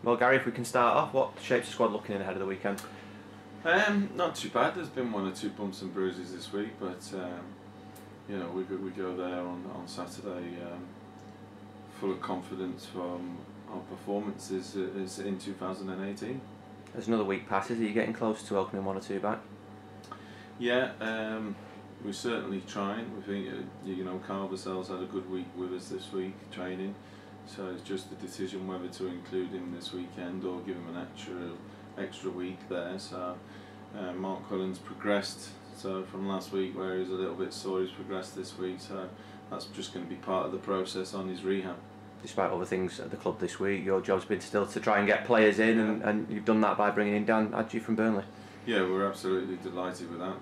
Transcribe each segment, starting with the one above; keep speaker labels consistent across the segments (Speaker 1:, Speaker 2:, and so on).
Speaker 1: Well, Gary, if we can start off, what shape's the squad looking in ahead of the weekend?
Speaker 2: Not too bad. There's been one or two bumps and bruises this week, but we go there on Saturday full of confidence from our performances in 2018.
Speaker 1: As another week passes, are you getting close to welcoming one or two back?
Speaker 2: Yeah, we're certainly trying. We think Carvercell's had a good week with us this week training, so it's just a decision whether to include him this weekend or give him an extra week there. So Mark Cullen's progressed. So from last week, where he was a little bit sore, he's progressed this week. So that's just going to be part of the process on his rehab.
Speaker 1: Despite other things at the club this week, your job's been still to try and get players in, and you've done that by bringing in Dan Agyei from Burnley.
Speaker 2: Yeah, we're absolutely delighted with that.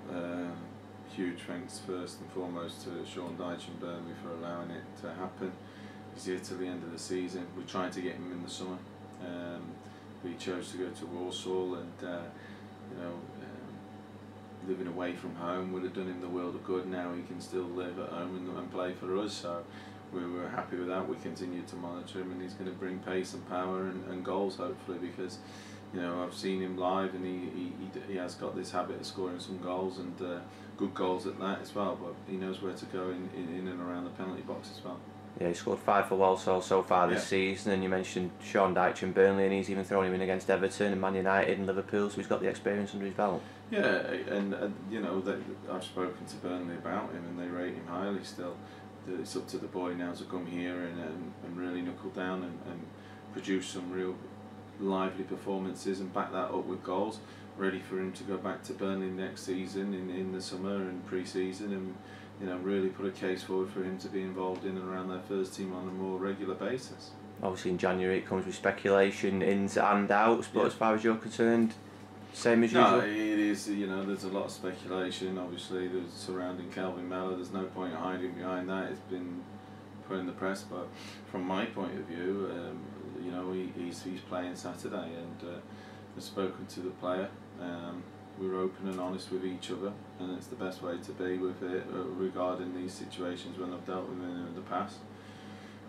Speaker 2: Huge thanks first and foremost to Sean Dyche and Burnley for allowing it to happen. He's here till the end of the season. We're trying to get him in the summer. We chose to go to Warsaw, and living away from home would have done him the world of good. Now he can still live at home and play for us, so we were happy with that. We continue to monitor him, and he's going to bring pace and power and goals, hopefully, because I've seen him live, and he has got this habit of scoring some goals, and good goals at that as well, but he knows where to go in and around the penalty box as well.
Speaker 1: Yeah, he scored 5 for Walsall so far this season, and you mentioned Sean Dyche and Burnley, and he's even thrown him in against Everton and Man United and Liverpool, so he's got the experience under his belt.
Speaker 2: Yeah, and I've spoken to Burnley about him, and they rate him highly still. It's up to the boy now to come here and really knuckle down and produce some real lively performances and back that up with goals, ready for him to go back to Burnley next season in the summer and pre-season, and really put a case forward for him to be involved in and around their first team on a more regular basis. Obviously
Speaker 1: in January it comes with speculation, ins and outs, but as far as you're concerned, same as usual?
Speaker 2: No, it is, there's a lot of speculation, obviously, there's surrounding Kelvin Mellor. There's no point hiding behind that. It's been put in the press, but from my point of view, he's playing Saturday, and I've spoken to the player. We're open and honest with each other, and it's the best way to be with it regarding these situations when I've dealt with him in the past.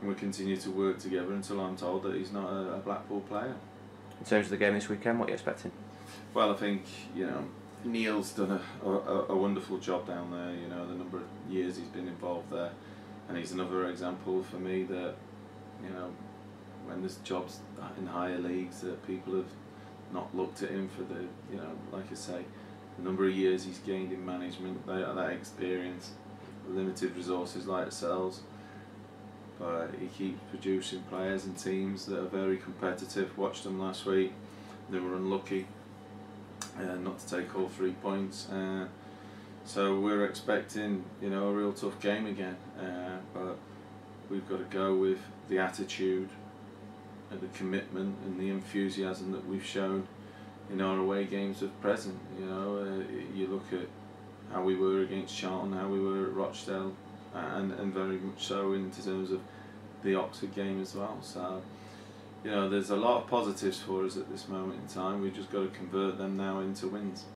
Speaker 2: And we continue to work together until I'm told that he's not a Blackpool player.
Speaker 1: In terms of the game this weekend, what are you expecting?
Speaker 2: Well, I think Neil's done a wonderful job down there. The number of years he's been involved there, and he's another example for me that when there's jobs in higher leagues that people have not looked at him for the like I say, the number of years he's gained in management, that experience, limited resources like ourselves, but he keeps producing players and teams that are very competitive. Watched them last week; they were unlucky not to take all 3 points. So we're expecting a real tough game again, but we've got to go with the attitude and the commitment and the enthusiasm that we've shown in our away games of present. You look at how we were against Charlton, how we were at Rochdale, and very much so in terms of the Oxford game as well. So there's a lot of positives for us at this moment in time. We've just got to convert them now into wins.